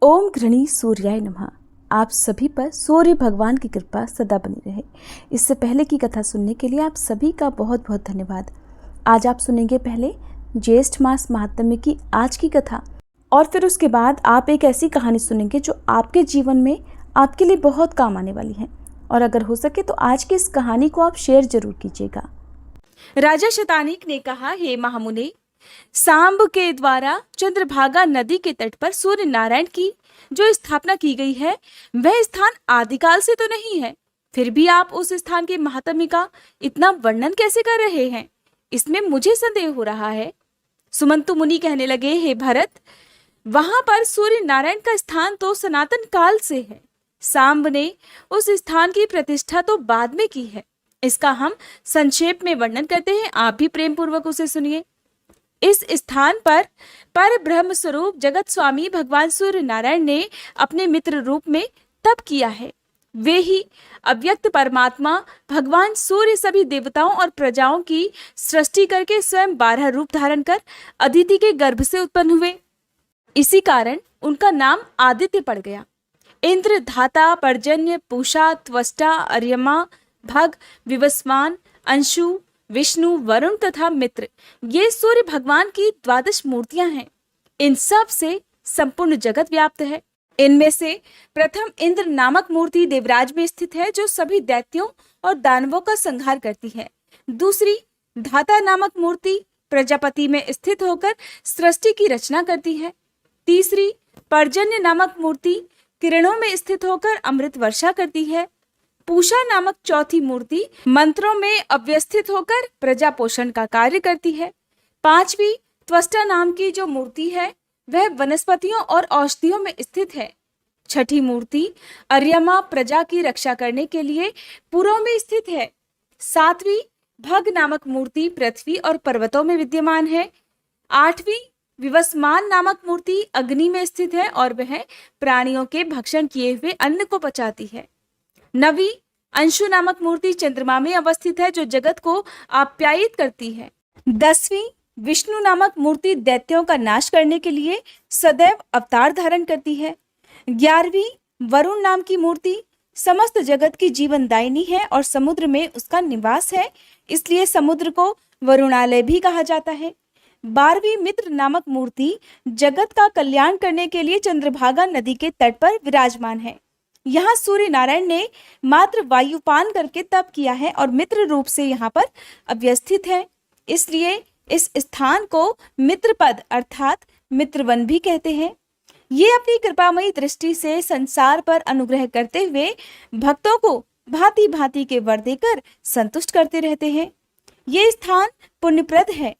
ओम घृणी सूर्याय नमः। आप सभी पर सूर्य भगवान की कृपा सदा बनी रहे। इससे पहले की कथा सुनने के लिए आप सभी का बहुत बहुत धन्यवाद। आज आप सुनेंगे पहले ज्येष्ठ मास महात्म्य की आज की कथा, और फिर उसके बाद आप एक ऐसी कहानी सुनेंगे जो आपके जीवन में आपके लिए बहुत काम आने वाली है। और अगर हो सके तो आज की इस कहानी को आप शेयर जरूर कीजिएगा। राजा शतानीक ने कहा, हे महामुनि, सांब के द्वारा चंद्रभागा नदी के तट पर सूर्य नारायण की जो स्थापना की गई है वह स्थान आदिकाल से तो नहीं है, फिर भी आप उस स्थान के महात्म्य का इतना वर्णन कैसे कर रहे हैं, इसमें मुझे संदेह हो रहा है। सुमंतु मुनि कहने लगे, हे भरत, वहां पर सूर्य नारायण का स्थान तो सनातन काल से है। सांब ने उस स्थान की प्रतिष्ठा तो बाद में की है। इसका हम संक्षेप में वर्णन करते हैं, आप भी प्रेम पूर्वक उसे सुनिए। इस स्थान पर ब्रह्म स्वरूप जगत स्वामी भगवान सूर्य नारायण ने अपने मित्र रूप में तप किया है। वे ही अव्यक्त परमात्मा भगवान सूर्य सभी देवताओं और प्रजाओं की सृष्टि करके स्वयं 12 रूप धारण कर अदिति के गर्भ से उत्पन्न हुए। इसी कारण उनका नाम आदित्य पड़ गया। इंद्र, धाता, पर्जन्य, पूषा, त्वष्टा, अर्यमा, भग, विवस्वान, अंशु, विष्णु, वरुण तथा मित्र, ये सूर्य भगवान की 12 मूर्तियां हैं। इन सब से संपूर्ण जगत व्याप्त है। इनमें से प्रथम इंद्र नामक मूर्ति देवराज में स्थित है, जो सभी दैत्यों और दानवों का संहार करती है। दूसरी धाता नामक मूर्ति प्रजापति में स्थित होकर सृष्टि की रचना करती है। तीसरी पर्जन्य नामक मूर्ति किरणों में स्थित होकर अमृत वर्षा करती है। पूषा नामक चौथी मूर्ति मंत्रों में अव्यवस्थित होकर प्रजा पोषण का कार्य करती है। पांचवी त्वष्टा नाम की जो मूर्ति है वह वनस्पतियों और औषधियों में स्थित है। छठी मूर्ति अर्यमा प्रजा की रक्षा करने के लिए पुरों में स्थित है। सातवीं भग नामक मूर्ति पृथ्वी और पर्वतों में विद्यमान है। आठवीं विवस्मान नामक मूर्ति अग्नि में स्थित है और वह प्राणियों के भक्षण किए हुए अन्न को पचाती है। नवी अंशु नामक मूर्ति चंद्रमा में अवस्थित है, जो जगत को आप्यायित करती है। 10वीं विष्णु नामक मूर्ति दैत्यों का नाश करने के लिए सदैव अवतार धारण करती है। 11वीं वरुण नाम की मूर्ति समस्त जगत की जीवनदायिनी है और समुद्र में उसका निवास है, इसलिए समुद्र को वरुणालय भी कहा जाता है। 12वीं मित्र नामक मूर्ति जगत का कल्याण करने के लिए चंद्रभागा नदी के तट पर विराजमान है। यहाँ सूर्य नारायण ने मात्र वायुपान करके तप किया है और मित्र रूप से यहाँ पर अव्यवस्थित है, इसलिए इस स्थान को मित्रपद अर्थात मित्रवन भी कहते हैं। ये अपनी कृपामयी दृष्टि से संसार पर अनुग्रह करते हुए भक्तों को भांति भांति के वर देकर संतुष्ट करते रहते हैं। ये स्थान पुण्यप्रद है।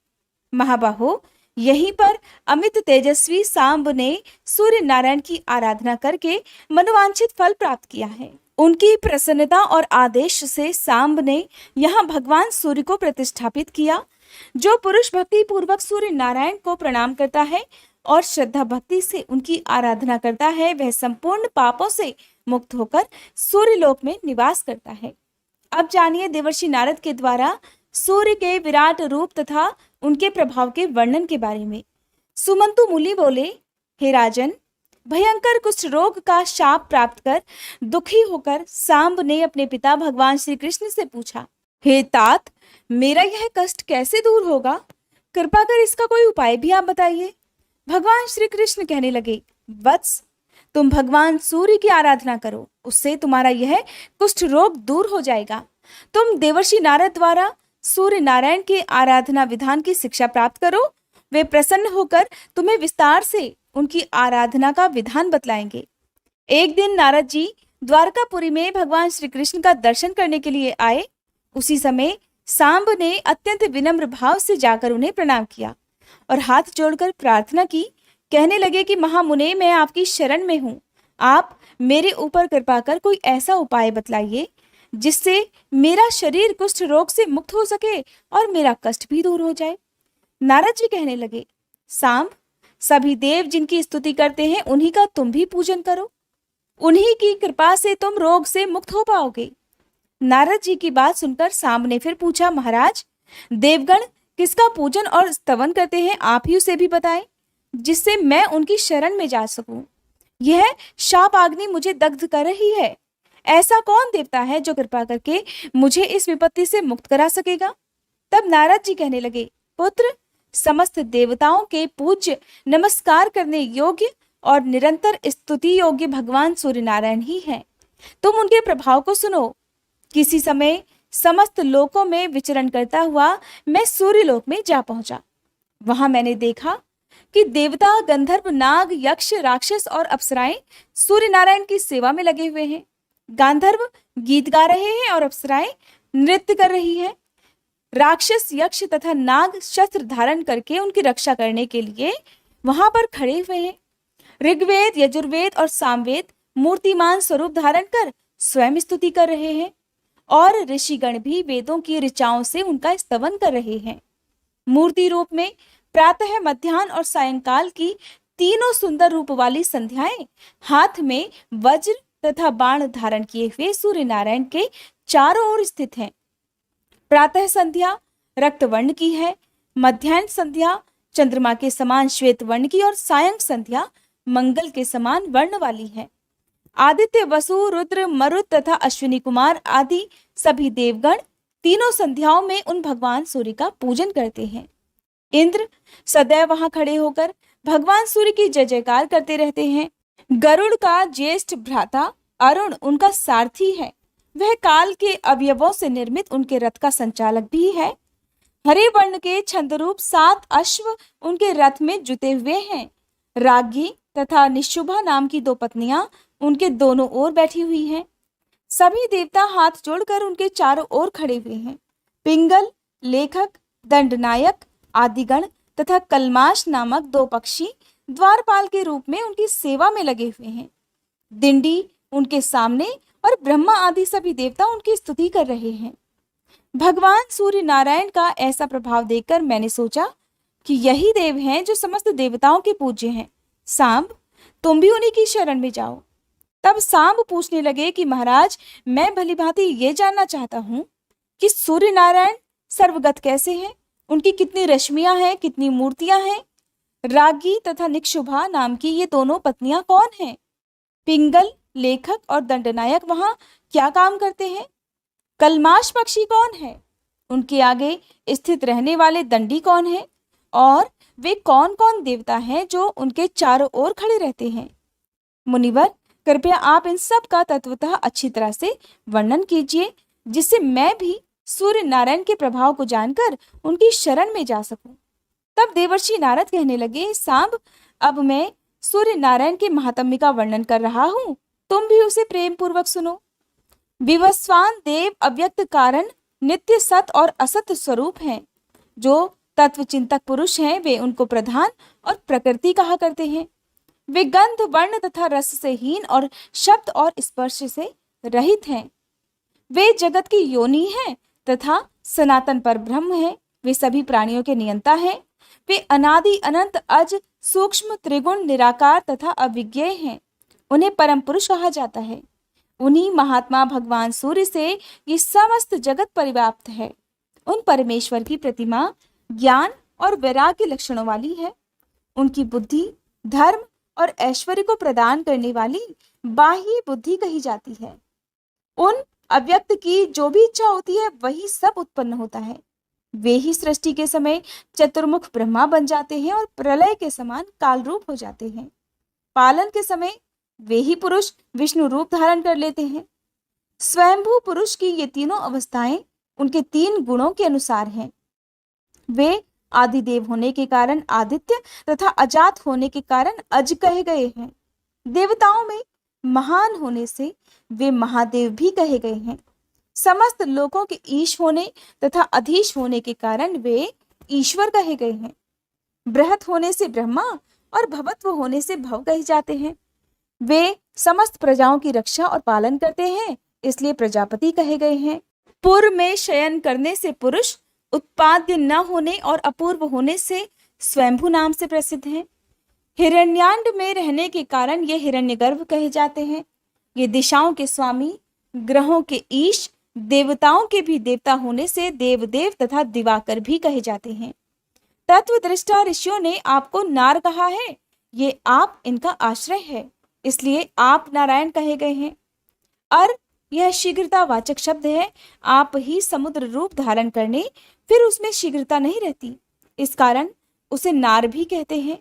महाबाहो, यहीं पर अमित तेजस्वी सांब ने सूर्य नारायण की आराधना करके मनोवांछित फल प्राप्त किया है। उनकी प्रसन्नता और आदेश से सांब ने यहाँ भगवान सूर्य को प्रतिष्ठापित किया। जो पुरुष भक्ति पूर्वक सूर्य नारायण को प्रणाम करता है और श्रद्धा भक्ति से उनकी आराधना करता है, वह संपूर्ण पापों से मुक्त होकर सूर्य लोक में निवास करता है। अब जानिए देवर्षि नारद के द्वारा सूर्य के विराट रूप तथा उनके प्रभाव के वर्णन के बारे में। सुमंतु मुनि बोले, हे राजन, भयंकर कुष्ठ रोग का शाप प्राप्त कर दुखी होकर सांब ने अपने पिता भगवान श्री कृष्ण से पूछा, हे तात, मेरा यह कष्ट कैसे दूर होगा? कृपा कर इसका कोई उपाय भी आप बताइए। भगवान श्री कृष्ण कहने लगे, वत्स, तुम भगवान सूर्य की आराधना करो, उससे तुम्हारा यह कुष्ठ रोग दूर हो जाएगा। तुम देवर्षि नारद द्वारा सूर्य नारायण के आराधना विधान की शिक्षा प्राप्त करो। वे प्रसन्न होकर तुम्हें विस्तार से उनकी आराधना का विधान बतलाएंगे। एक दिन नारद जी द्वारकापुरी में भगवान श्री कृष्ण का दर्शन करने के लिए आए। उसी समय सांब ने अत्यंत विनम्र भाव से जाकर उन्हें प्रणाम किया और हाथ जोड़कर प्रार्थना की। कहने लगे कि महामुने, मैं आपकी शरण में हूँ। आप मेरे ऊपर कृपा कर कोई ऐसा उपाय बतलाइए जिससे मेरा शरीर कुष्ठ रोग से मुक्त हो सके और मेरा कष्ट भी दूर हो जाए। नारद जी कहने लगे, सांब, सभी देव जिनकी स्तुति करते हैं उन्हीं का तुम भी पूजन करो। उन्हीं की कृपा से तुम रोग से मुक्त हो पाओगे। नारद जी की बात सुनकर सांब ने फिर पूछा, महाराज, देवगण किसका पूजन और स्तवन करते हैं, आप ही उसे भी बताएं, जिससे मैं उनकी शरण में जा सकूं। यह शाप अग्नि मुझे दग्ध कर रही है। ऐसा कौन देवता है जो कृपा करके मुझे इस विपत्ति से मुक्त करा सकेगा? तब नारद जी कहने लगे, पुत्र, समस्त देवताओं के पूज्य, नमस्कार करने योग्य और निरंतर स्तुति योग्य भगवान सूर्य नारायण ही हैं। तुम उनके प्रभाव को सुनो। किसी समय समस्त लोकों में विचरण करता हुआ मैं सूर्य लोक में जा पहुंचा। वहां मैंने देखा कि देवता, गंधर्व, नाग, यक्ष, राक्षस और अप्सराएं सूर्य नारायण की सेवा में लगे हुए हैं। गांधर्व गीत गा रहे हैं और अप्सराएं नृत्य कर रही हैं। राक्षस, यक्ष तथा नाग शस्त्र धारण करके उनकी रक्षा करने के लिए वहां पर खड़े हुए हैं। ऋग्वेद, यजुर्वेद और सामवेद मूर्तिमान स्वरूप धारण कर स्वयं स्तुति कर रहे हैं और ऋषिगण भी वेदों की ऋचाओं से उनका स्तवन कर रहे हैं। मूर्ति रूप में प्रातः, मध्याह्न और सायंकाल की तीनों सुंदर रूप वाली संध्याएं हाथ में वज्र तथा बाण धारण किए हुए सूर्य नारायण के चारों ओर स्थित हैं। प्रातः संध्या रक्त वर्ण की है, मध्याह्न संध्या चंद्रमा के समान श्वेत वर्ण की और सायं संध्या मंगल के समान वर्ण वाली है। आदित्य, वसु, रुद्र, मरुत तथा अश्विनी कुमार आदि सभी देवगण तीनों संध्याओं में उन भगवान सूर्य का पूजन करते हैं। इंद्र सदैव वहां खड़े होकर भगवान सूर्य की जय जयकार करते रहते हैं। गरुड़ का ज्येष्ठ भ्राता अरुण उनका सारथी है। वह काल के अवयवों से निर्मित उनके रथ का संचालक भी है। हरे वर्ण के छंदरूप 7 अश्व उनके रथ में जुटे हुए हैं। रागी तथा निशुभा नाम की 2 पत्नियां उनके दोनों ओर बैठी हुई हैं। सभी देवता हाथ जोड़कर उनके चारों ओर खड़े हुए हैं। पिंगल, लेखक, दंडनायक आदिगण तथा कलमाश नामक 2 पक्षी द्वारपाल के रूप में उनकी सेवा में लगे हुए हैं। दिंडी उनके सामने और ब्रह्मा आदि सभी देवता उनकी स्तुति कर रहे हैं। भगवान सूर्य नारायण का ऐसा प्रभाव देखकर मैंने सोचा कि यही देव हैं जो समस्त देवताओं के पूज्य हैं। सांब, तुम भी उन्हीं की शरण में जाओ। तब सांब पूछने लगे कि महाराज, मैं भली भांति ये जानना चाहता हूँ कि सूर्य नारायण सर्वगत कैसे हैं, उनकी कितनी रश्मियां हैं, कितनी मूर्तियां हैं। रागी तथा निक्षुभा नाम की ये दोनों पत्नियां कौन हैं? पिंगल, लेखक और दंडनायक वहां क्या काम करते हैं? कलमाश पक्षी कौन है? उनके आगे स्थित रहने वाले दंडी कौन है? और वे कौन कौन देवता हैं जो उनके चारों ओर खड़े रहते हैं? मुनिवर, कृपया आप इन सब का तत्वतः अच्छी तरह से वर्णन कीजिए, जिससे मैं भी सूर्य नारायण के प्रभाव को जानकर उनकी शरण में जा सकूं। तब देवर्षि नारद कहने लगे, सांब, अब मैं सूर्य नारायण के महात्म्य का वर्णन कर रहा हूं, तुम भी उसे प्रेम पूर्वक सुनो। विवस्वान देव अव्यक्त कारण नित्य सत और असत स्वरूप हैं। जो तत्व चिंतक पुरुष हैं वे उनको प्रधान और प्रकृति कहा करते हैं। वे गंध, वर्ण तथा रस से हीन और शब्द और स्पर्श से रहित हैं। वे जगत की योनि हैं तथा सनातन पर ब्रह्म है। वे सभी प्राणियों के नियंता हैं। वे अनादि अनंत अज सूक्ष्म त्रिगुण निराकार तथा अविज्ञेय हैं। उन्हें परम पुरुष कहा जाता है। उन्हीं महात्मा भगवान सूर्य से ये समस्त जगत परिव्याप्त है। उन परमेश्वर की प्रतिमा ज्ञान और वैराग्य लक्षणों वाली है। उनकी बुद्धि धर्म और ऐश्वर्य को प्रदान करने वाली बाह्य बुद्धि कही जाती है। उन अव्यक्त की जो भी इच्छा होती है वही सब उत्पन्न होता है। वे ही सृष्टि के समय चतुर्मुख ब्रह्मा बन जाते हैं और प्रलय के समान काल रूप हो जाते हैं। पालन के समय वे ही पुरुष विष्णु रूप धारण कर लेते हैं। स्वयंभू पुरुष की ये तीनों अवस्थाएं उनके 3 गुणों के अनुसार हैं। वे आदिदेव होने के कारण आदित्य तथा अजात होने के कारण अज कहे गए हैं। देवताओं में महान होने से वे महादेव भी कहे गए हैं। समस्त लोकों के ईश होने तथा अधीश होने के कारण वे ईश्वर कहे गए हैं। बृहत होने से ब्रह्मा और भवत्व होने से भव कहे जाते हैं। वे समस्त प्रजाओं की रक्षा और पालन करते हैं, इसलिए प्रजापति कहे गए हैं। पूर्व में शयन करने से पुरुष, उत्पाद्य न होने और अपूर्व होने से स्वयंभू नाम से प्रसिद्ध हैं। हिरण्यांड में रहने के कारण ये हिरण्यगर्भ कहे जाते हैं। ये दिशाओं के स्वामी, ग्रहों के ईश, देवताओं के भी देवता होने से देवदेव तथा दिवाकर भी कहे जाते हैं। तत्वदृष्टा ऋषियों ने आपको नार कहा है। ये आप इनका आश्रय है। इसलिए आप नारायण कहे गए हैं। अर यह शीघ्रता वाचक शब्द है। आप ही समुद्र रूप धारण करने फिर उसमें शीघ्रता नहीं रहती, इस कारण उसे नार भी कहते हैं।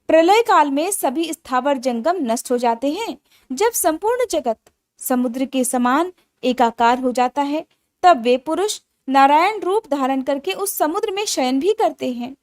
प्रलय काल में सभी स्थावर जंगम नष्ट हो जाते हैं। जब संपूर्ण जगत समुद्र के समान एकाकार हो जाता है, तब वे पुरुष नारायण रूप धारण करके उस समुद्र में शयन भी करते हैं।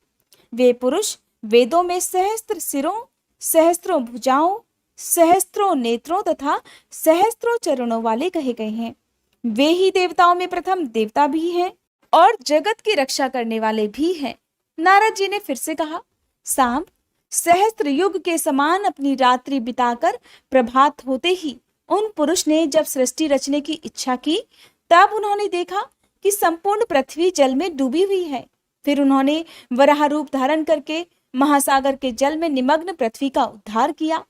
वे पुरुष वेदों में सहस्त्र सिरों, सहस्त्रों भुजाओं, सहस्त्रों नेत्रों तथा सहस्त्रों चरणों वाले कहे गए हैं। वे ही देवताओं में प्रथम देवता भी हैं और जगत की रक्षा करने वाले भी हैं। नारद जी ने फिर से कहा, सांब, सहस्त्र युग के समान अपनी रात्रि बिताकर प्रभात होते ही उन पुरुष ने जब सृष्टि रचने की इच्छा की, तब उन्होंने देखा कि संपूर्ण पृथ्वी जल में डूबी हुई है। फिर उन्होंने वराह रूप धारण करके महासागर के जल में निमग्न पृथ्वी का उद्धार किया।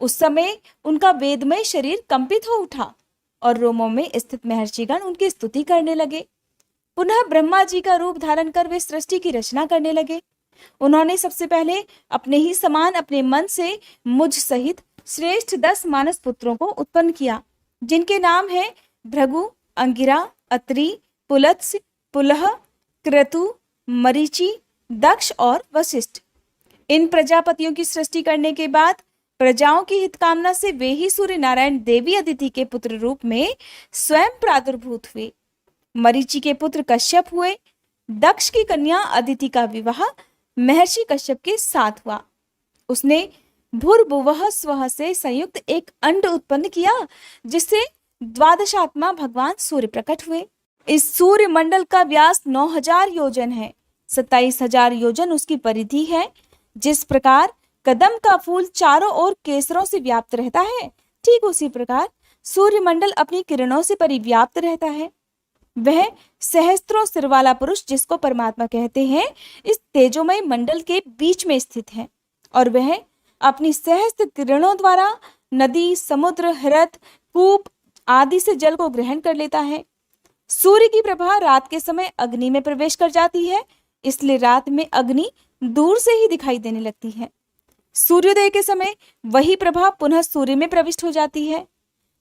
उस समय उनका वेदमय शरीर कंपित हो उठा और रोमों में स्थित महर्षिगण उनकी स्तुति करने लगे। पुनः ब्रह्मा जी का रूप धारण कर वे सृष्टि की रचना करने लगे। उन्होंने सबसे पहले अपने ही समान अपने मन से मुझ सहित श्रेष्ठ 10 मानस पुत्रों को उत्पन्न किया, जिनके नाम है भृगु, अंगिरा, अत्रि, पुलत्स्य, पुलह, क्रतु, मरीचि, दक्ष और वशिष्ठ। इन प्रजापतियों की सृष्टि करने के बाद प्रजाओं की हित कामना से वे ही सूर्य नारायण देवी अदिति के पुत्र रूप में स्वयं प्रादुर्भूत हुए। मरीचि के पुत्र कश्यप हुए। दक्ष की कन्या अदिति का विवाह महर्षि कश्यप के साथ हुआ। उसने भूर्भुवः स्वः से संयुक्त एक अंड उत्पन्न किया, जिससे द्वादशात्मा भगवान सूर्य प्रकट हुए। इस सूर्य मंडल का व्यास 9000 योजन है। 27000 योजन उसकी परिधि है। जिस प्रकार कदम का फूल चारों ओर केसरों से व्याप्त रहता है, ठीक उसी प्रकार सूर्य मंडल अपनी किरणों से परिव्याप्त रहता है। वह सहस्त्रों सिर वाला पुरुष, जिसको परमात्मा कहते हैं, इस तेजोमय मंडल के बीच में स्थित है और वह अपनी सहस्त्र किरणों द्वारा नदी, समुद्र, हृद, कूप आदि से जल को ग्रहण कर लेता है। सूर्य की प्रभा रात के समय अग्नि में प्रवेश कर जाती है, इसलिए रात में अग्नि दूर से ही दिखाई देने लगती है। सूर्योदय के समय वही प्रभा पुनः सूर्य में प्रविष्ट हो जाती है।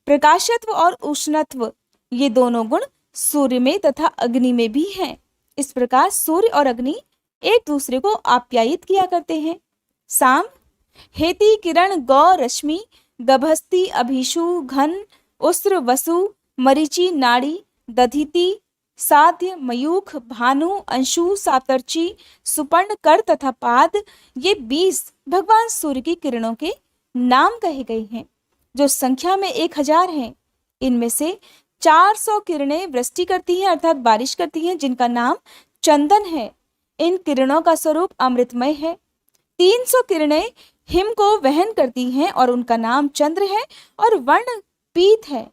प्रकाशत्व और उष्णत्व ये दोनों गुण सूर्य में तथा अग्नि में भी हैं। इस प्रकार सूर्य और अग्नि एक दूसरे को आप्यायित किया करते हैं। साम, हेति, किरण, गौ, रश्मि, गभस्ति, अभिषु, घन, उस्र, वसु, मरीचि, नाड़ी, दधिति, साध्य, मयूख, भानु, अंशु, सातर्ची, सुपर्ण, कर तथा पाद, ये 20 भगवान सूर्य की किरणों के नाम कहे गए हैं, जो संख्या में 1000 हैं। इनमें से 400 किरणें वृष्टि करती हैं, अर्थात बारिश करती हैं, जिनका नाम चंदन है। इन किरणों का स्वरूप अमृतमय है। 300 किरणें हिम को वहन करती हैं और उनका नाम चंद्र है और वर्ण पीत है।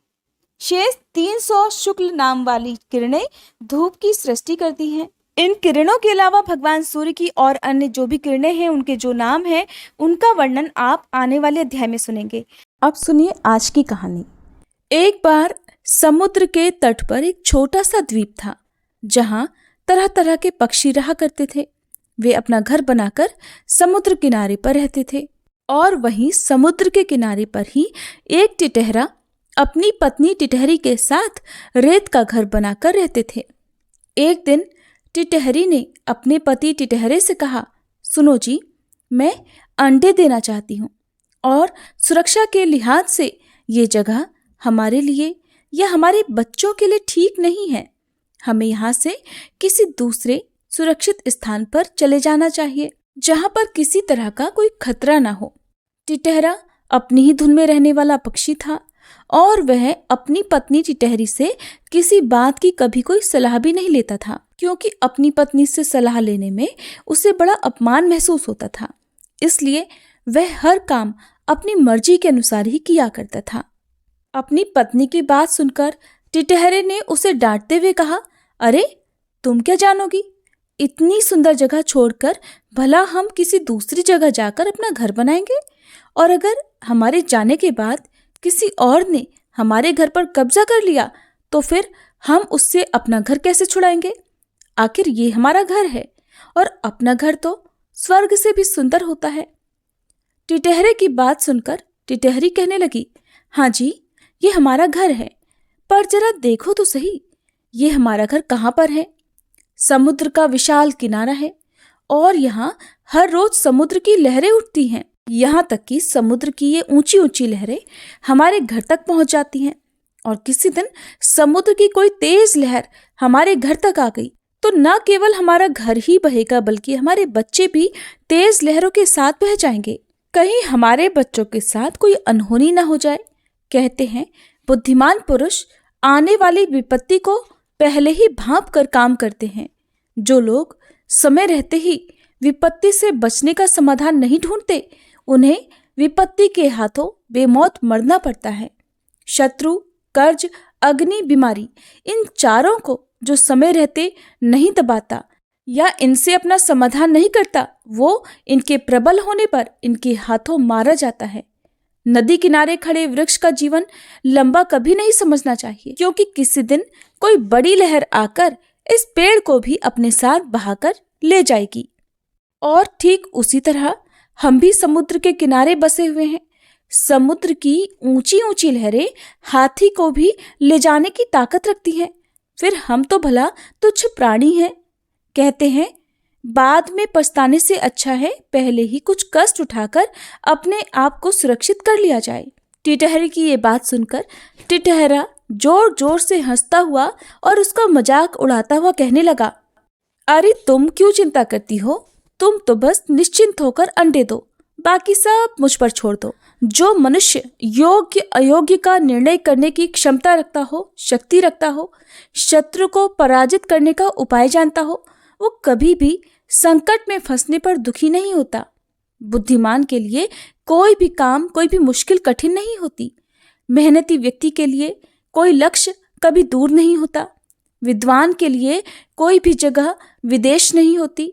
शेष 300 शुक्ल नाम वाली किरणें धूप की सृष्टि करती हैं। इन किरणों के अलावा भगवान सूर्य की और अन्य जो भी किरणें हैं, उनके जो नाम हैं, उनका वर्णन आप आने वाले अध्याय में सुनेंगे। अब सुनिए आज की कहानी। एक बार समुद्र के तट पर एक छोटा सा द्वीप था, जहां तरह तरह के पक्षी रहा करते थे। वे अपना घर बनाकर समुद्र किनारे पर रहते थे और वहीं समुद्र के किनारे पर ही एक टिटहरा अपनी पत्नी टिटहरी के साथ रेत का घर बनाकर रहते थे। एक दिन टिटहरी ने अपने पति टिटहरे से कहा, सुनो जी, मैं अंडे देना चाहती हूँ और सुरक्षा के लिहाज से ये जगह हमारे लिए या हमारे बच्चों के लिए ठीक नहीं है। हमें यहाँ से किसी दूसरे सुरक्षित स्थान पर चले जाना चाहिए, जहाँ पर किसी तरह का कोई खतरा ना हो। टिटहरा अपनी ही धुन में रहने वाला पक्षी था और वह अपनी पत्नी टिटहरी से किसी बात की कभी कोई सलाह भी नहीं लेता था, क्योंकि अपनी पत्नी से सलाह लेने में उसे बड़ा अपमान महसूस होता था। इसलिए वह हर काम अपनी मर्जी के अनुसार ही किया करता था। अपनी पत्नी की बात सुनकर टिटहरे ने उसे डांटते हुए कहा, अरे तुम क्या जानोगी, इतनी सुंदर जगह छोड़कर भला हम किसी दूसरी जगह जाकर अपना घर बनाएंगे, और अगर हमारे जाने के बाद किसी और ने हमारे घर पर कब्जा कर लिया तो फिर हम उससे अपना घर कैसे छुड़ाएंगे। आखिर ये हमारा घर है और अपना घर तो स्वर्ग से भी सुंदर होता है। टिटहरे की बात सुनकर टिटहरी कहने लगी, हाँ जी, ये हमारा घर है, पर जरा देखो तो सही, ये हमारा घर कहाँ पर है। समुद्र का विशाल किनारा है और यहाँ हर रोज समुद्र की लहरें उठती हैं। यहाँ तक कि समुद्र की ये ऊंची ऊंची लहरें हमारे घर तक पहुंच जाती हैं। और किसी दिन समुद्र की कोई तेज लहर हमारे घर तक आ गई तो न केवल हमारा घर ही बहेगा बल्कि हमारे बच्चे भी तेज लहरों के साथ बह जाएंगे। कहीं हमारे बच्चों के साथ कोई अनहोनी न हो जाए। कहते हैं बुद्धिमान पुरुष आने वाली विपत्ति को पहले ही भांप कर काम करते हैं। जो लोग समय रहते ही विपत्ति से बचने का समाधान नहीं ढूंढते, उन्हें विपत्ति के हाथों बेमौत मरना पड़ता है। शत्रु, कर्ज, अग्नि, बीमारी, इन चारों को जो समय रहते नहीं दबाता या इनसे अपना समाधान नहीं करता, वो इनके प्रबल होने पर इनके हाथों मारा जाता है। नदी किनारे खड़े वृक्ष का जीवन लंबा कभी नहीं समझना चाहिए, क्योंकि किसी दिन कोई बड़ी लहर आकर इस पेड़ को भी अपने साथ बहाकर ले जाएगी। और ठीक उसी तरह हम भी समुद्र के किनारे बसे हुए हैं। समुद्र की ऊंची ऊंची लहरें हाथी को भी ले जाने की ताकत रखती हैं। फिर हम तो भला तुच्छ प्राणी हैं। कहते हैं बाद में पछताने से अच्छा है पहले ही कुछ कष्ट उठाकर अपने आप को सुरक्षित कर लिया जाए। टिटहरी की ये बात सुनकर टिटहरा जोर जोर से हंसता हुआ और उसका मजाक उड़ाता हुआ कहने लगा, अरे तुम क्यों चिंता करती हो? तुम तो बस निश्चिंत होकर अंडे दो, बाकी सब मुझ पर छोड़ दो। जो मनुष्य योग्य अयोग्य का निर्णय करने की क्षमता रखता हो, शक्ति रखता हो, शत्रु को पराजित करने का उपाय जानता हो, वो कभी भी संकट में फंसने पर दुखी नहीं होता। बुद्धिमान के लिए कोई भी काम, कोई भी मुश्किल कठिन नहीं होती। मेहनती व्यक्ति के लिए कोई लक्ष्य कभी दूर नहीं होता। विद्वान के लिए कोई भी जगह विदेश नहीं होती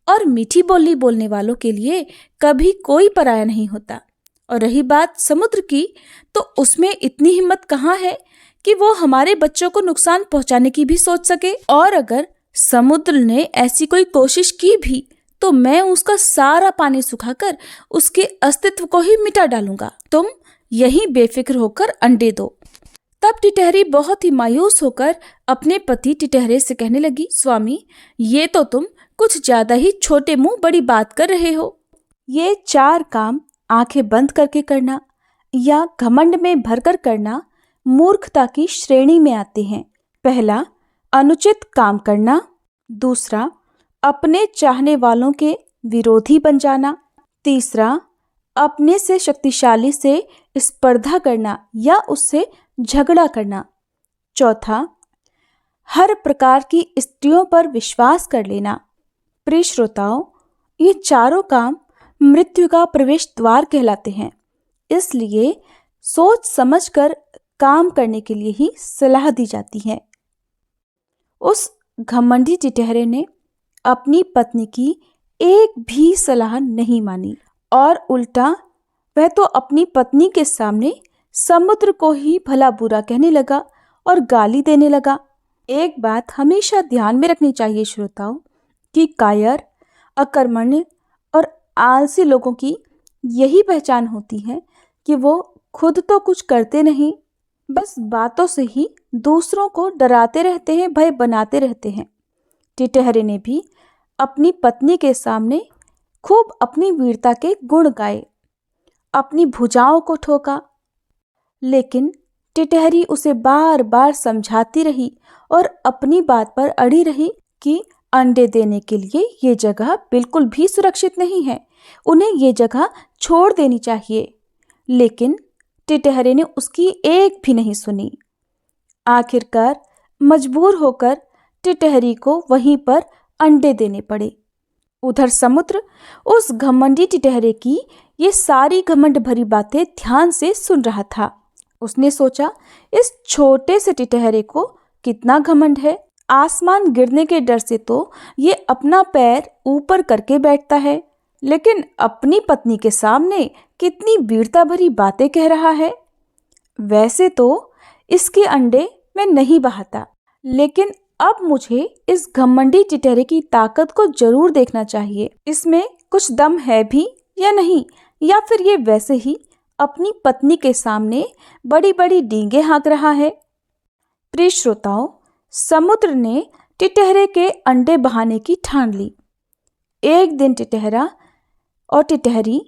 और मीठी बोली बोलने वालों के लिए कभी कोई पराया नहीं होता। और रही बात समुद्र की, तो उसमें इतनी हिम्मत कहाँ है कि वो हमारे बच्चों को नुकसान पहुंचाने की भी सोच सके। और अगर समुद्र ने ऐसी कोई कोशिश की भी तो मैं उसका सारा पानी सुखाकर उसके अस्तित्व को ही मिटा डालूंगा। तुम यहीं बेफिक्र होकर अंडे दो। तब टिटहरी बहुत ही मायूस होकर अपने पति टिटहरे से कहने लगी, स्वामी, ये तो तुम कुछ ज्यादा ही छोटे मुंह बड़ी बात कर रहे हो। ये 4 काम आंखें बंद करके करना या घमंड में भरकर करना मूर्खता की श्रेणी में आते हैं। पहला, अनुचित काम करना। दूसरा, अपने चाहने वालों के विरोधी बन जाना। तीसरा, अपने से शक्तिशाली से स्पर्धा करना या उससे झगड़ा करना। चौथा, हर प्रकार की स्त्रियों पर विश्वास कर लेना। प्रिय श्रोताओं, ये चारों काम मृत्यु का प्रवेश द्वार कहलाते हैं। इसलिए सोच समझकर काम करने के लिए ही सलाह दी जाती है। उस घमंडी टिटहरे ने अपनी पत्नी की एक भी सलाह नहीं मानी और उल्टा वह तो अपनी पत्नी के सामने समुद्र को ही भला बुरा कहने लगा और गाली देने लगा। एक बात हमेशा ध्यान में रखनी चाहिए श्रोताओं कि कायर, अकर्मण्य और आलसी लोगों की यही पहचान होती है कि वो खुद तो कुछ करते नहीं, बस बातों से ही दूसरों को डराते रहते हैं, भय बनाते रहते हैं। टिटहरे ने भी अपनी पत्नी के सामने खूब अपनी वीरता के गुण गाए, अपनी भुजाओं को ठोका, लेकिन टिटहरी उसे बार बार समझाती रही और अपनी बात पर अड़ी रही कि अंडे देने के लिए ये जगह बिल्कुल भी सुरक्षित नहीं है, उन्हें ये जगह छोड़ देनी चाहिए। लेकिन टिटहरे ने उसकी एक भी नहीं सुनी। आखिरकार मजबूर होकर टिटहरी को वहीं पर अंडे देने पड़े। उधर समुद्र उस घमंडी टिटहरे की ये सारी घमंड भरी बातें ध्यान से सुन रहा था। उसने सोचा, इस छोटे से टिटहरे को कितना घमंड है। आसमान गिरने के डर से तो ये अपना पैर ऊपर करके बैठता है, लेकिन अपनी पत्नी के सामने कितनी वीरता भरी बातें कह रहा है। वैसे तो इसके अंडे मैं नहीं बहाता, लेकिन अब मुझे इस घमंडी टिटहरे की ताकत को जरूर देखना चाहिए। इसमें कुछ दम है भी या नहीं, या फिर ये वैसे ही अपनी पत्नी के सामने बड़ी बड़ी डींगे हाँक रहा है। प्रिय श्रोताओं, समुद्र ने टिटहरे के अंडे बहाने की ठान ली। एक दिन टिटहरा और टिटहरी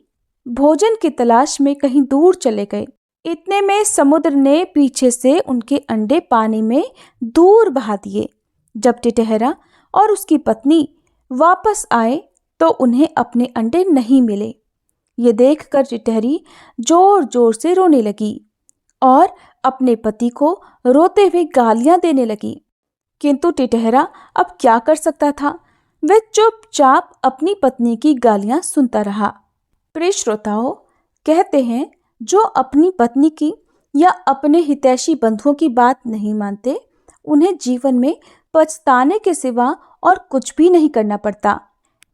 भोजन की तलाश में कहीं दूर चले गए। इतने में समुद्र ने पीछे से उनके अंडे पानी में दूर बहा दिए। जब टिटहरा और उसकी पत्नी वापस आए तो उन्हें अपने अंडे नहीं मिले। ये देखकर टिटहरी जोर जोर से रोने लगी और अपने पति को रोते हुए गालियां देने लगी। किंतु टिटहरा अब क्या कर सकता था? वह चुपचाप अपनी पत्नी की गालियां सुनता रहा। प्रिय श्रोताओं, कहते हैं जो अपनी पत्नी की या अपने हितैषी बंधुओं की बात नहीं मानते, उन्हें जीवन में पछताने के सिवा और कुछ भी नहीं करना पड़ता।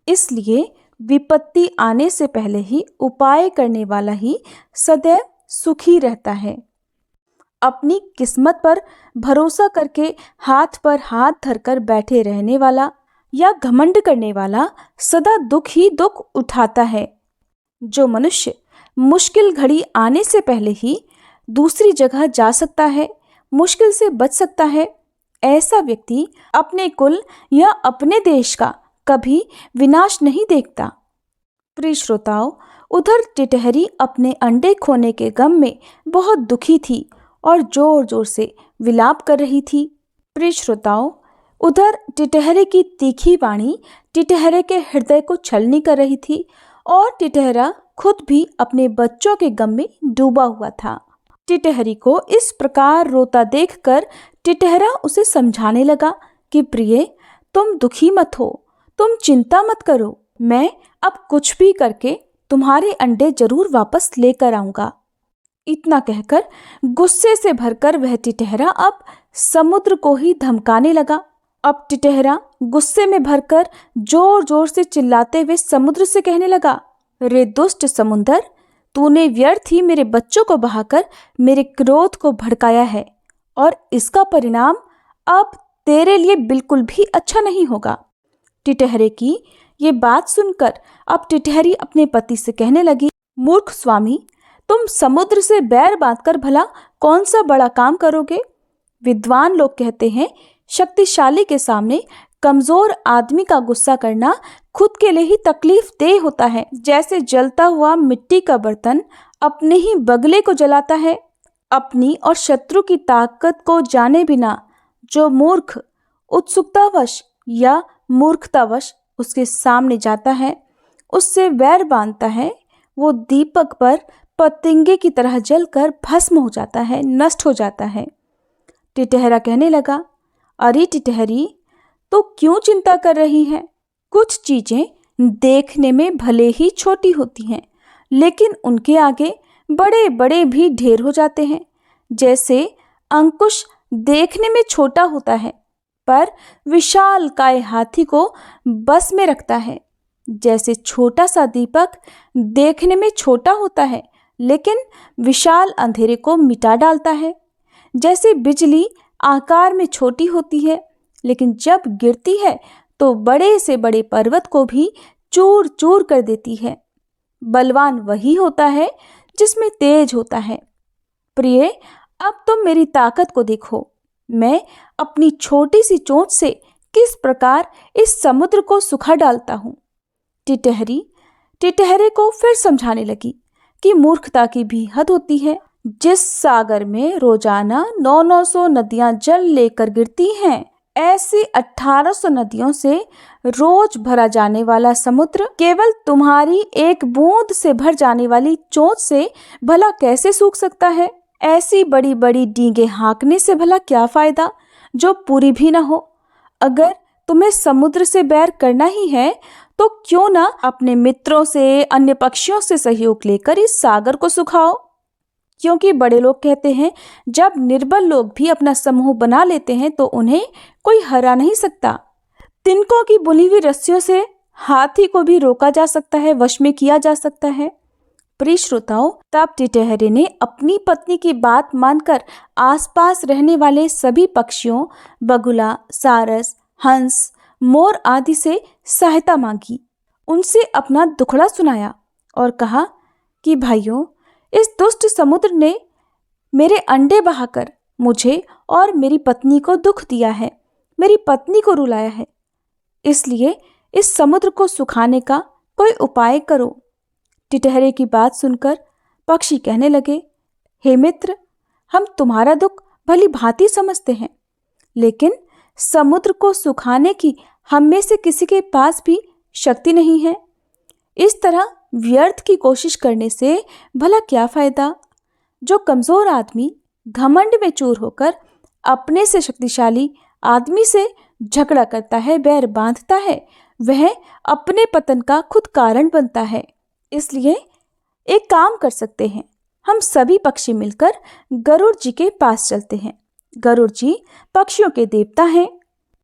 इसलिए विपत्ति आने से पहले ही उपाय करने वाला ही सदैव सुखी रहता है। अपनी किस्मत पर भरोसा करके हाथ पर हाथ धरकर बैठे रहने वाला या घमंड करने वाला सदा दुख ही दुख उठाता है। जो मनुष्य मुश्किल घड़ी आने से पहले ही दूसरी जगह जा सकता है, मुश्किल से बच सकता है, ऐसा व्यक्ति अपने कुल या अपने देश का कभी विनाश नहीं देखता। प्रिय श्रोताओं, उधर टिटहरी अपने अंडे खोने के गम में बहुत दुखी थी और जोर जोर से विलाप कर रही थी। प्रिय श्रोताओं, उधर टिटहरे की तीखी वाणी टिटहरे के हृदय को छलनी कर रही थी और टिटहरा खुद भी अपने बच्चों के गम में डूबा हुआ था। टिटहरी को इस प्रकार रोता देखकर टिटहरा उसे समझाने लगा कि प्रिय, तुम दुखी मत हो, तुम चिंता मत करो, मैं अब कुछ भी करके तुम्हारे अंडे जरूर वापस लेकर आऊंगा। इतना कहकर गुस्से से भरकर वह टिटहरा अब समुद्र को ही धमकाने लगा। अब टिटहरा गुस्से में भरकर जोर जोर से चिल्लाते हुए समुद्र से कहने लगा, रे दुष्ट समुंदर, तूने व्यर्थ ही मेरे बच्चों को बहाकर मेरे क्रोध को भड़काया है और इसका परिणाम अब तेरे लिए बिल्कुल भी अच्छा नहीं होगा। टिटहरे की ये बात सुनकर अब टिटहरी अपने पति से कहने लगी, मूर्ख स्वामी, तुम समुद्र से बैर बांधकर भला कौन सा बड़ा काम करोगे? विद्वान लोग कहते हैं, शक्तिशाली के सामने कमजोर आदमी का गुस्सा करना खुद के लिए ही तकलीफ देह होता है। जैसे जलता हुआ मिट्टी का बर्तन अपने ही बगले को जलाता है। अपनी और शत्रु की ताकत को जाने बिना जो मूर्ख उत्सुकतावश या मूर्खतावश उसके सामने जाता है, उससे वैर बांधता है, वो दीपक पर पतंगे की तरह जलकर भस्म हो जाता है, नष्ट हो जाता है। टिटहरा कहने लगा, अरे टिटहरी, तो क्यों चिंता कर रही है? कुछ चीजें देखने में भले ही छोटी होती हैं, लेकिन उनके आगे बड़े बड़े भी ढेर हो जाते हैं। जैसे अंकुश देखने में छोटा होता है पर विशाल काय हाथी को बस में रखता है। जैसे छोटा सा दीपक देखने में छोटा होता है लेकिन विशाल अंधेरे को मिटा डालता है। जैसे बिजली आकार में छोटी होती है लेकिन जब गिरती है तो बड़े से बड़े पर्वत को भी चूर चूर कर देती है। बलवान वही होता है जिसमें तेज होता है। प्रिय, अब तुम मेरी ताकत को देखो। मैं अपनी छोटी सी चोंच से किस प्रकार इस समुद्र को सुखा डालता हूँ। टिटहरी टिटहरे को फिर समझाने लगी कि मूर्खता की भी हद होती है। जिस सागर में रोजाना 900 नदियां जल लेकर गिरती हैं, ऐसी 1800 नदियों से रोज भरा जाने वाला समुद्र केवल तुम्हारी एक बूंद से भर जाने वाली चोंच से भला कैसे सूख सकता है? ऐसी बड़ी बड़ी डींगे हाँकने से भला क्या फायदा जो पूरी भी न हो। अगर तुम्हें समुद्र से बैर करना ही है तो क्यों ना अपने मित्रों से, अन्य पक्षियों से सहयोग लेकर इस सागर को सुखाओ। क्योंकि बड़े लोग कहते हैं, जब निर्बल लोग भी अपना समूह बना लेते हैं तो उन्हें कोई हरा नहीं सकता। तिनकों की बुनी हुई रस्सियों से हाथी को भी रोका जा सकता है, वश में किया जा सकता है। प्रिय श्रोताओं, तब टिटहरे ने अपनी पत्नी की बात मानकर आसपास रहने वाले सभी पक्षियों, बगुला, सारस, हंस, मोर आदि से सहायता मांगी। उनसे अपना दुखड़ा सुनाया और कहा कि भाइयों, इस दुष्ट समुद्र ने मेरे अंडे बहाकर मुझे और मेरी पत्नी को दुख दिया है, मेरी पत्नी को रुलाया है। इसलिए इस समुद्र को सुखाने का कोई उपाय करो। टिटहरे की बात सुनकर पक्षी कहने लगे, हे मित्र, हम तुम्हारा दुख भली भांति समझते हैं, लेकिन समुद्र को सुखाने की हम में से किसी के पास भी शक्ति नहीं है। इस तरह व्यर्थ की कोशिश करने से भला क्या फायदा। जो कमजोर आदमी घमंड में चूर होकर अपने से शक्तिशाली आदमी से झगड़ा करता है, बैर बांधता है, वह अपने पतन का खुद कारण बनता है। इसलिए एक काम कर सकते हैं, हम सभी पक्षी मिलकर गरुड़ जी के पास चलते हैं। गरुड़ जी पक्षियों के देवता हैं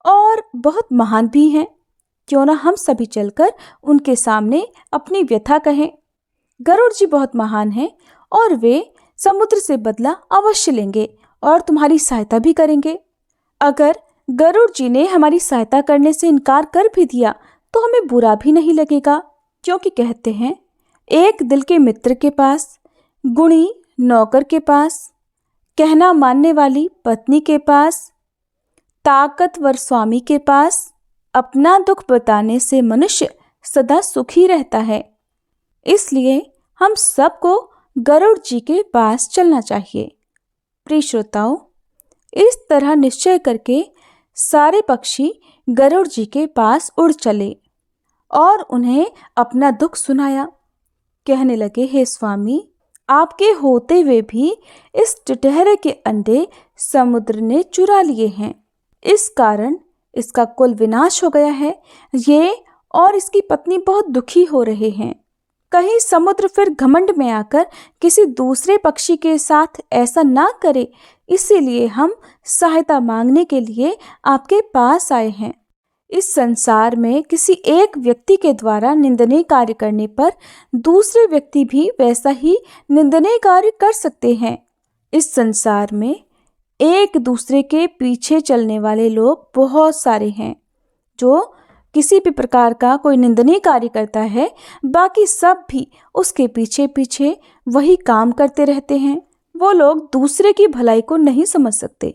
और बहुत महान भी हैं। क्यों ना हम सभी चलकर उनके सामने अपनी व्यथा कहें। गरुड़ जी बहुत महान हैं और वे समुद्र से बदला अवश्य लेंगे और तुम्हारी सहायता भी करेंगे। अगर गरुड़ जी ने हमारी सहायता करने से इनकार कर भी दिया तो हमें बुरा भी नहीं लगेगा, क्योंकि कहते हैं, एक दिल के मित्र के पास, गुणी नौकर के पास, कहना मानने वाली पत्नी के पास, ताकतवर स्वामी के पास अपना दुख बताने से मनुष्य सदा सुखी रहता है। इसलिए हम सबको गरुड़ जी के पास चलना चाहिए। प्रिय श्रोताओं, इस तरह निश्चय करके सारे पक्षी गरुड़ जी के पास उड़ चले और उन्हें अपना दुख सुनाया। कहने लगे, हे स्वामी, आपके होते हुए भी इस टिटहरे के अंडे समुद्र ने चुरा लिए हैं। इस कारण इसका कुल विनाश हो गया है। ये और इसकी पत्नी बहुत दुखी हो रहे हैं। कहीं समुद्र फिर घमंड में आकर किसी दूसरे पक्षी के साथ ऐसा ना करे, इसीलिए हम सहायता मांगने के लिए आपके पास आए हैं। इस संसार में किसी एक व्यक्ति के द्वारा निंदनीय कार्य करने पर दूसरे व्यक्ति भी वैसा ही निंदनीय कार्य कर सकते हैं। इस संसार में एक दूसरे के पीछे चलने वाले लोग बहुत सारे हैं। जो किसी भी प्रकार का कोई निंदनीय कार्य करता है, बाकी सब भी उसके पीछे पीछे वही काम करते रहते हैं। वो लोग दूसरे की भलाई को नहीं समझ सकते।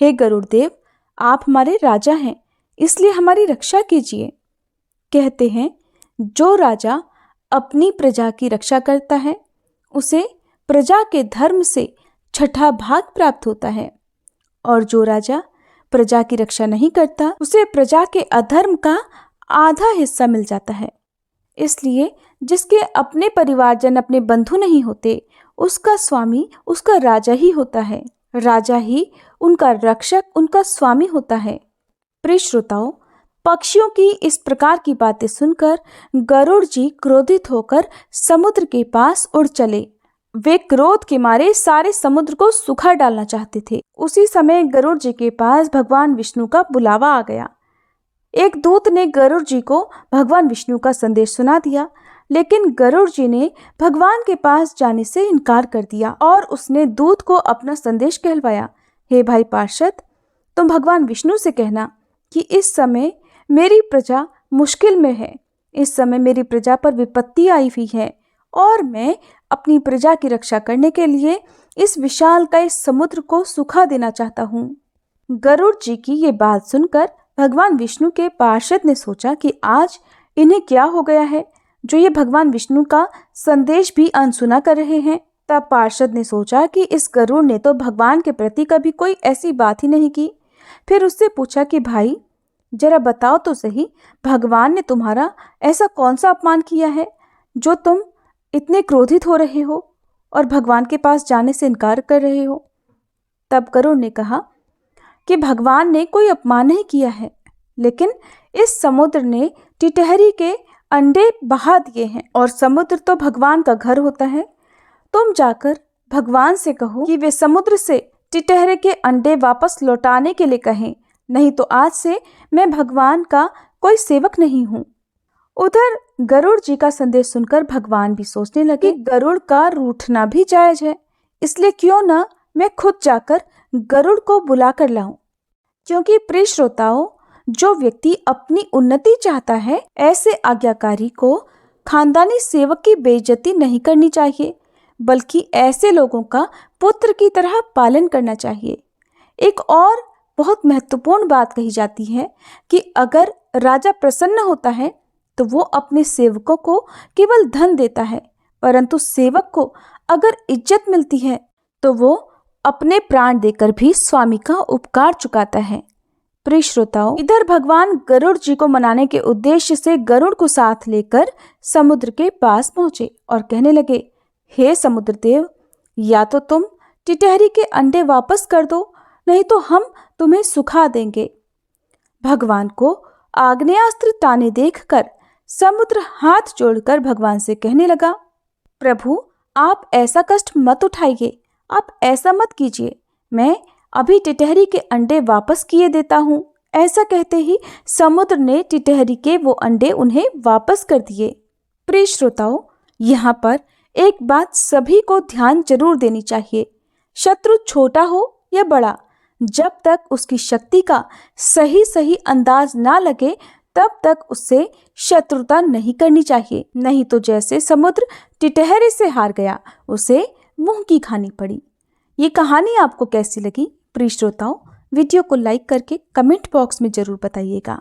हे गरुड़देव, आप हमारे राजा हैं, इसलिए हमारी रक्षा कीजिए। कहते हैं, जो राजा अपनी प्रजा की रक्षा करता है उसे प्रजा के धर्म से छठा भाग प्राप्त होता है, और जो राजा प्रजा की रक्षा नहीं करता उसे प्रजा के अधर्म का आधा हिस्सा मिल जाता है। इसलिए जिसके अपने परिवारजन, अपने बंधु नहीं होते, उसका स्वामी उसका राजा ही होता है। राजा ही उनका रक्षक, उनका स्वामी होता है। प्रिय श्रोताओं, पक्षियों की इस प्रकार की बातें सुनकर गरुड़ जी क्रोधित होकर समुद्र के पास उड़ चले। वे क्रोध के मारे सारे समुद्र को सुखा डालना चाहते थे। उसी समय गरुड़ जी के पास भगवान विष्णु का बुलावा आ गया। एक दूत ने गरुड़ जी को भगवान विष्णु का संदेश सुना दिया, लेकिन गरुड़ जी ने भगवान के पास जाने से इनकार कर दिया और उसने दूत को अपना संदेश कहलवाया। हे भाई पार्षद, तुम भगवान विष्णु से कहना कि इस समय मेरी प्रजा मुश्किल में है। इस समय मेरी प्रजा पर विपत्ति आई हुई है और मैं अपनी प्रजा की रक्षा करने के लिए इस विशाल का इस समुद्र को सुखा देना चाहता हूँ। गरुड़ जी की ये बात सुनकर भगवान विष्णु के पार्षद ने सोचा कि आज इन्हें क्या हो गया है जो ये भगवान विष्णु का संदेश भी अनसुना कर रहे हैं। तब पार्षद ने सोचा कि इस गरुड़ ने तो भगवान के प्रति कभी कोई ऐसी बात ही नहीं की। फिर उससे पूछा कि भाई, जरा बताओ तो सही, भगवान ने तुम्हारा ऐसा कौन सा अपमान किया है जो तुम इतने क्रोधित हो रहे हो और भगवान के पास जाने से इनकार कर रहे हो। तब गरुड़ ने कहा कि भगवान ने कोई अपमान नहीं किया है, लेकिन इस समुद्र ने टिटहरी के अंडे बहा दिए हैं और समुद्र तो भगवान का घर होता है। तुम जाकर भगवान से कहो कि वे समुद्र से टिटहरे के अंडे वापस लौटाने के लिए कहें, नहीं तो आज से मैं भगवान का कोई सेवक नहीं हूँ। उधर गरुड़ जी का संदेश सुनकर भगवान भी सोचने लगे, गरुड़ का रूठना भी जायज है, इसलिए क्यों ना मैं खुद जाकर गरुड़ को बुला कर लाऊं। क्योंकि प्रिय श्रोताओं, जो व्यक्ति अपनी उन्नति चाहता है, ऐसे आज्ञाकारी को खानदानी सेवक की बेइज्जती नहीं करनी चाहिए। बल्कि ऐसे लोगों का पुत्र की तरह पालन करना चाहिए। एक और बहुत महत्वपूर्ण बात कही जाती है कि अगर राजा प्रसन्न होता है तो वो अपने सेवकों को केवल धन देता है, परंतु सेवक को अगर इज्जत मिलती है तो वो अपने प्राण देकर भी स्वामी का उपकार चुकाता है। प्रिय श्रोताओं, इधर भगवान गरुड़ जी को मनाने के उद्देश्य से गरुड़ को साथ लेकर समुद्र के पास पहुंचे और कहने लगे, हे समुद्र देव, या तो तुम टिटहरी के अंडे वापस कर दो, नहीं तो हम तुम्हें सुखा देंगे। भगवान को आग्नेयास्त्र ताने देखकर समुद्र हाथ जोड़कर भगवान से कहने लगा, प्रभु आप ऐसा कष्ट मत उठाइए, आप ऐसा मत कीजिए, मैं अभी टिटहरी के अंडे वापस किए देता हूँ। ऐसा कहते ही समुद्र ने टिटहरी के वो अंडे उन्हें वापस कर दिए। प्रिय श्रोताओं, यहाँ पर एक बात सभी को ध्यान जरूर देनी चाहिए। शत्रु छोटा हो या बड़ा, जब तक उसकी शक्ति का सही अंदाज ना लगे तब तक उससे शत्रुता नहीं करनी चाहिए, नहीं तो जैसे समुद्र टिटहरे से हार गया, उसे मुंह की खानी पड़ी। ये कहानी आपको कैसी लगी? प्रिय श्रोताओं, वीडियो को लाइक करके कमेंट बॉक्स में जरूर बताइएगा।